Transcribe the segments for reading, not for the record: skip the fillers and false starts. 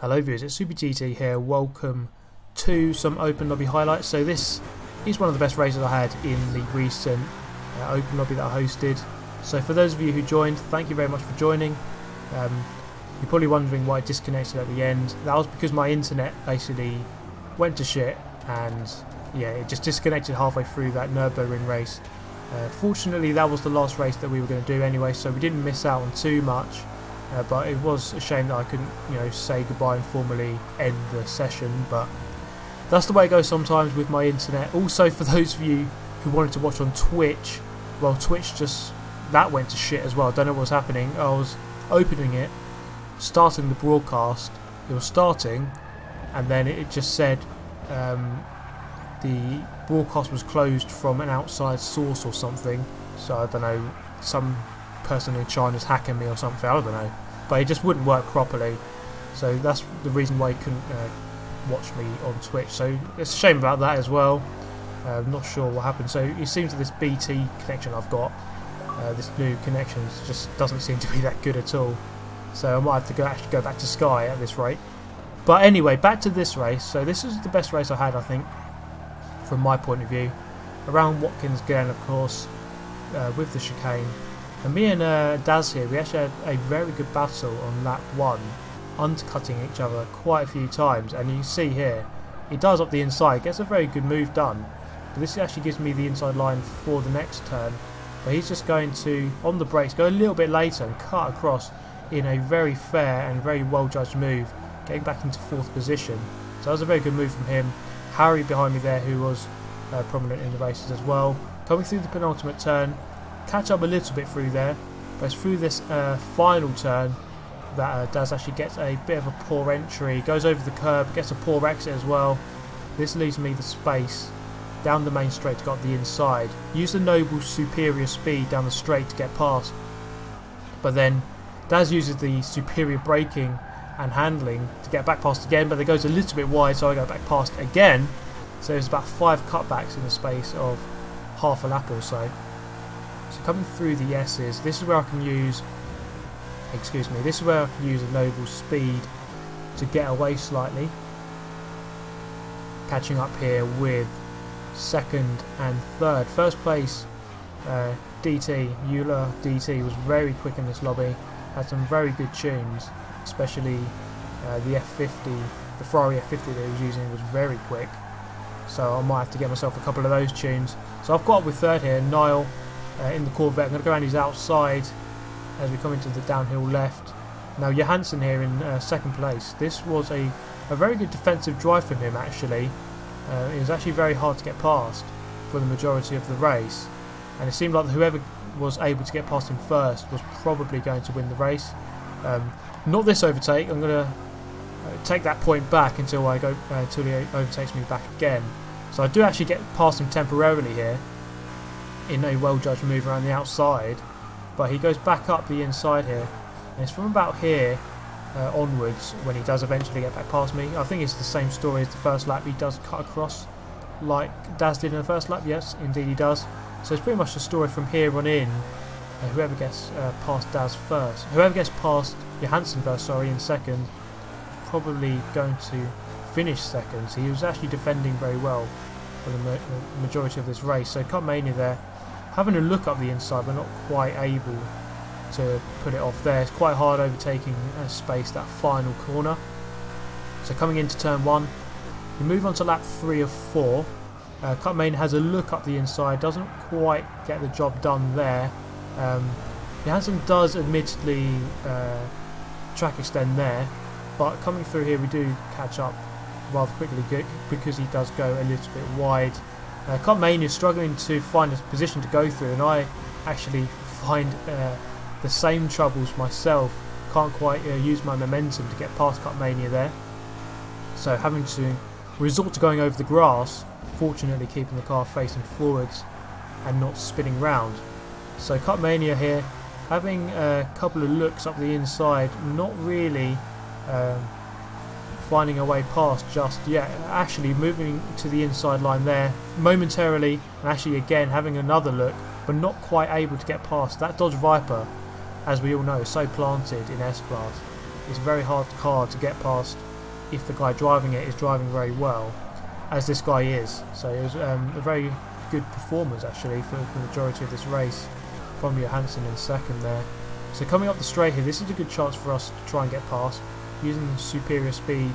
Hello viewers, it's Super GT here. Welcome to some Open Lobby highlights. So this is one of the best races I had in the recent Open Lobby that I hosted. So for those of you who joined, thank you very much for joining. You're probably wondering why it disconnected at the end. That was because my internet basically went to shit and yeah, it just disconnected halfway through that Nürburgring race. Fortunately that was the last race that we were going to do anyway, so we didn't miss out on too much. But it was a shame that I couldn't, say goodbye and formally end the session. But that's the way it goes sometimes with my internet. Also, for those of you who wanted to watch on Twitch, well, Twitch that went to shit as well. I don't know what was happening. I was opening it, starting the broadcast. It was starting, and then it just said the broadcast was closed from an outside source or something. So I don't know, some person in China's hacking me or something, I don't know, but it just wouldn't work properly, so that's the reason why you couldn't watch me on Twitch. So it's a shame about that as well. I'm not sure what happened. So it seems that this BT connection I've got, this new connection, just doesn't seem to be that good at all, so I might have to actually go back to Sky at this rate. But anyway, back to this race. So this is the best race I had, I think, from my point of view, around Watkins Glen, of course, with the chicane. And me and Daz here, we actually had a very good battle on lap 1, undercutting each other quite a few times. And you can see here, he does up the inside, gets a very good move done. But this actually gives me the inside line for the next turn. But he's just going to, on the brakes, go a little bit later and cut across in a very fair and very well judged move, getting back into 4th position. So that was a very good move from him. Harry behind me there, who was prominent in the races as well. Coming through the penultimate turn, catch up a little bit through there, but it's through this final turn that Daz actually gets a bit of a poor entry, goes over the curb, gets a poor exit as well. This leaves me the space down the main straight to go up the inside. Use the Noble's superior speed down the straight to get past, but then Daz uses the superior braking and handling to get back past again, but it goes a little bit wide, so I go back past again. So there's about 5 cutbacks in the space of half a lap or so. So coming through the S's, this is where I can use, this is where I can use a noble speed to get away slightly. Catching up here with 2nd and 3rd. First place, DT, Euler DT was very quick in this lobby, had some very good tunes, especially the F50, the Ferrari F50 that he was using was very quick. So I might have to get myself a couple of those tunes. So I've got up with 3rd here, Niall. In the Corvette. I'm going to go around his outside as we come into the downhill left. Now Johansson here in 2nd place. This was a very good defensive drive from him actually. It was actually very hard to get past for the majority of the race, and it seemed like whoever was able to get past him first was probably going to win the race. Not this overtake. I'm going to take that point back until he overtakes me back again. So I do actually get past him temporarily here in a well-judged move around the outside, but he goes back up the inside here, and it's from about here onwards when he does eventually get back past me. I think it's the same story as the first lap. He does cut across like Daz did in the first lap. Yes, indeed he does. So it's pretty much the story from here on in. Whoever gets past Daz first, whoever gets past Johansson first, sorry, in 2nd, probably going to finish 2nd. So he was actually defending very well for the majority of this race. So Cup Mania there, having a look up the inside but not quite able to put it off there. It's quite hard overtaking space, that final corner. So coming into turn 1, we move on to lap 3 of 4. Cup Mania has a look up the inside, doesn't quite get the job done there. Johansson does admittedly track extend there, but coming through here we do catch up rather quickly because he does go a little bit wide. Cup Mania is struggling to find a position to go through, and I actually find the same troubles myself. Can't quite use my momentum to get past Cup Mania there, so having to resort to going over the grass, fortunately keeping the car facing forwards and not spinning round. So Cup Mania here having a couple of looks up the inside, not really finding a way past just yet. Actually moving to the inside line there momentarily, and actually again having another look, but not quite able to get past. That Dodge Viper, as we all know, is so planted in S-Class. It's a very hard car to get past if the guy driving it is driving very well, as this guy is. So it was a very good performance actually for the majority of this race from Johansson in second there. So coming up the straight here, this is a good chance for us to try and get past using the superior speed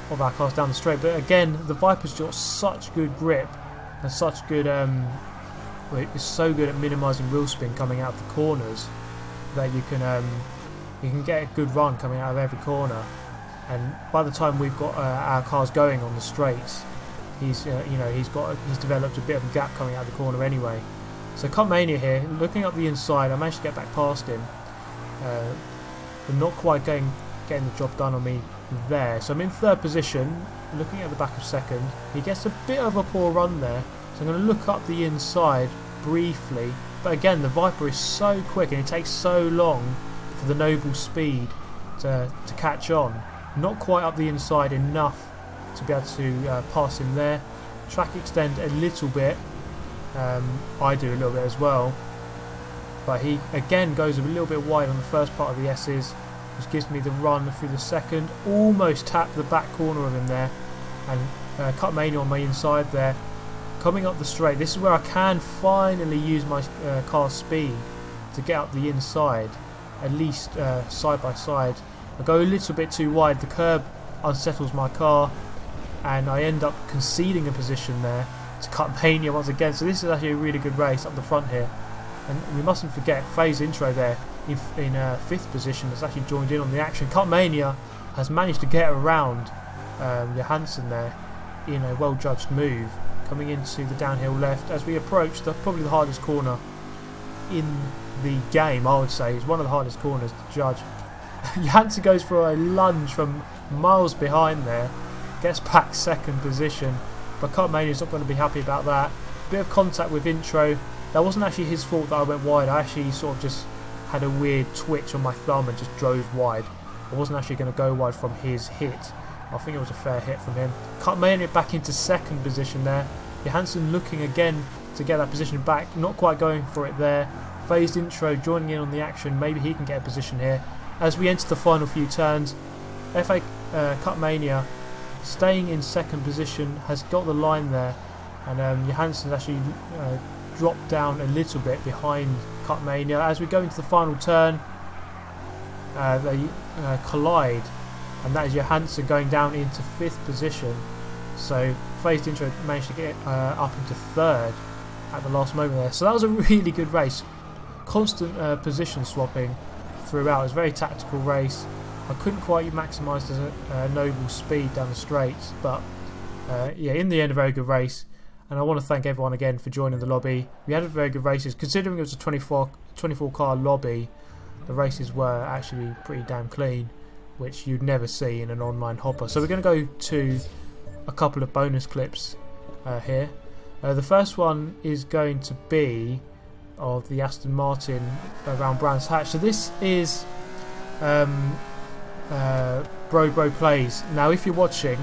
of our cars down the straight. But again, the Viper's got such good grip and such good it's so good at minimising wheel spin coming out of the corners that you can get a good run coming out of every corner. And by the time we've got our cars going on the straights, he's developed a bit of a gap coming out of the corner anyway. So Cup Mania here, looking up the inside, I managed to get back past him, but not quite getting the job done on me there. So I'm in third position, looking at the back of second. He gets a bit of a poor run there, so I'm going to look up the inside briefly. But again, the Viper is so quick and it takes so long for the Noble speed to catch on. Not quite up the inside enough to be able to pass him there. Track extend a little bit. I do a little bit as well. But he again goes a little bit wide on the first part of the S's, which gives me the run through the second. Almost tapped the back corner of him there. And Cup Mania on my inside there. Coming up the straight, this is where I can finally use my car's speed to get up the inside, at least side by side. I go a little bit too wide, the curb unsettles my car, and I end up conceding a position there to Cup Mania once again. So this is actually a really good race up the front here. And we mustn't forget Faye's intro there in fifth position has actually joined in on the action. Cup Mania has managed to get around Johansson there in a well judged move, coming into the downhill left as we approach probably the hardest corner in the game. I would say it's one of the hardest corners to judge. Johansson goes for a lunge from miles behind there, gets back second position, but Cup Mania's not going to be happy about that. Bit of contact with intro. That wasn't actually his fault that I went wide. I actually sort of just had a weird twitch on my thumb and just drove wide. I wasn't actually going to go wide from his hit. I think it was a fair hit from him. Cup Mania back into second position there. Johansson looking again to get that position back, not quite going for it there. Phased intro joining in on the action, maybe he can get a position here. As we enter the final few turns, FA Cup Mania staying in second position, has got the line there, and Johansson's actually dropped down a little bit behind Cup Mania. As we go into the final turn, they collide, and that is Johansson going down into fifth position. So phased intro managed to get up into third at the last moment there. So that was a really good race. Constant position swapping throughout. It was a very tactical race. I couldn't quite maximise the Noble speed down the straights, but yeah, in the end a very good race. And I want to thank everyone again for joining the lobby. We had a very good races. Considering it was a 24 car lobby, the races were actually pretty damn clean, which you'd never see in an online hopper. So we're going to go to a couple of bonus clips here. The first one is going to be of the Aston Martin around Brands Hatch. So this is Bro Plays. Now if you're watching,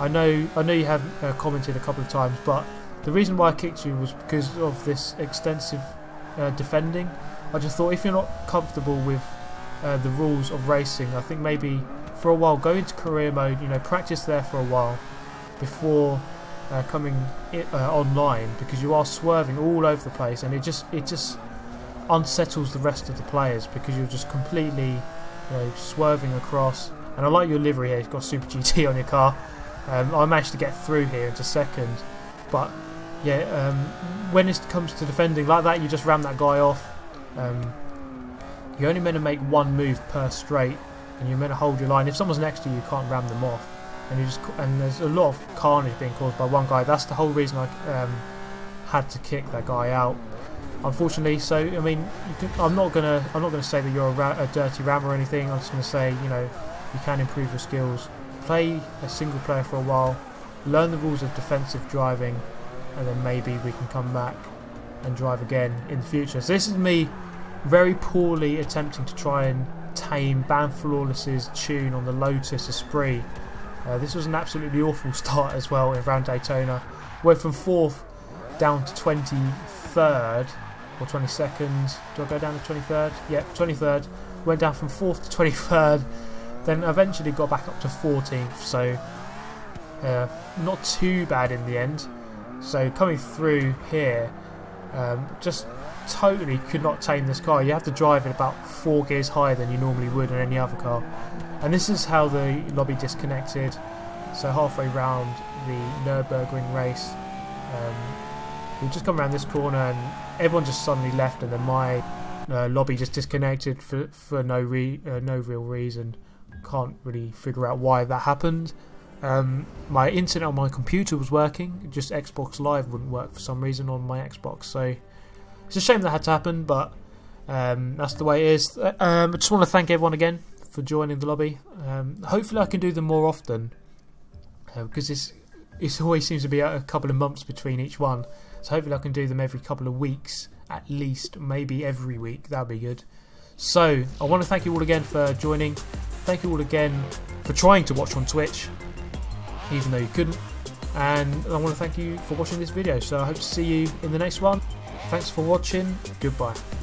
I know you have commented a couple of times, but the reason why I kicked you was because of this extensive defending. I just thought if you're not comfortable with the rules of racing, I think maybe for a while go into career mode, practice there for a while before coming online, because you are swerving all over the place and it just unsettles the rest of the players, because you're just completely swerving across. And I like your livery here, you've got Super GT on your car. I managed to get through here into second, but yeah, when it comes to defending like that, you just ram that guy off. You're only meant to make one move per straight, and you're meant to hold your line. If someone's next to you, you can't ram them off, and there's a lot of carnage being caused by one guy. That's the whole reason I had to kick that guy out, unfortunately. So I mean, I'm not gonna say that you're a dirty rammer or anything. I'm just gonna say you can improve your skills. Play a single player for a while, learn the rules of defensive driving, and then maybe we can come back and drive again in the future. So this is me very poorly attempting to try and tame Ban Flawless's tune on the Lotus Esprit. This was an absolutely awful start as well in round Daytona. Went from 4th down to 23rd or 22nd. Do I go down to 23rd? Yeah, 23rd. Went down from 4th to 23rd. Then eventually got back up to 14th, so not too bad in the end. So coming through here, just totally could not tame this car. You have to drive it about 4 gears higher than you normally would in any other car. And this is how the lobby disconnected. So halfway round the Nürburgring race, we just come around this corner and everyone just suddenly left, and then my lobby just disconnected for no real reason. Can't really figure out why that happened. My internet on my computer was working, just Xbox Live wouldn't work for some reason on my Xbox, so it's a shame that had to happen, but that's the way it is. I just want to thank everyone again for joining the lobby. Hopefully I can do them more often, because it always seems to be a couple of months between each one, so hopefully I can do them every couple of weeks at least, maybe every week. That'd be good. So I want to thank you all again for joining. Thank you all again for trying to watch on Twitch, even though you couldn't, and I want to thank you for watching this video. So I hope to see you in the next one. Thanks for watching. Goodbye.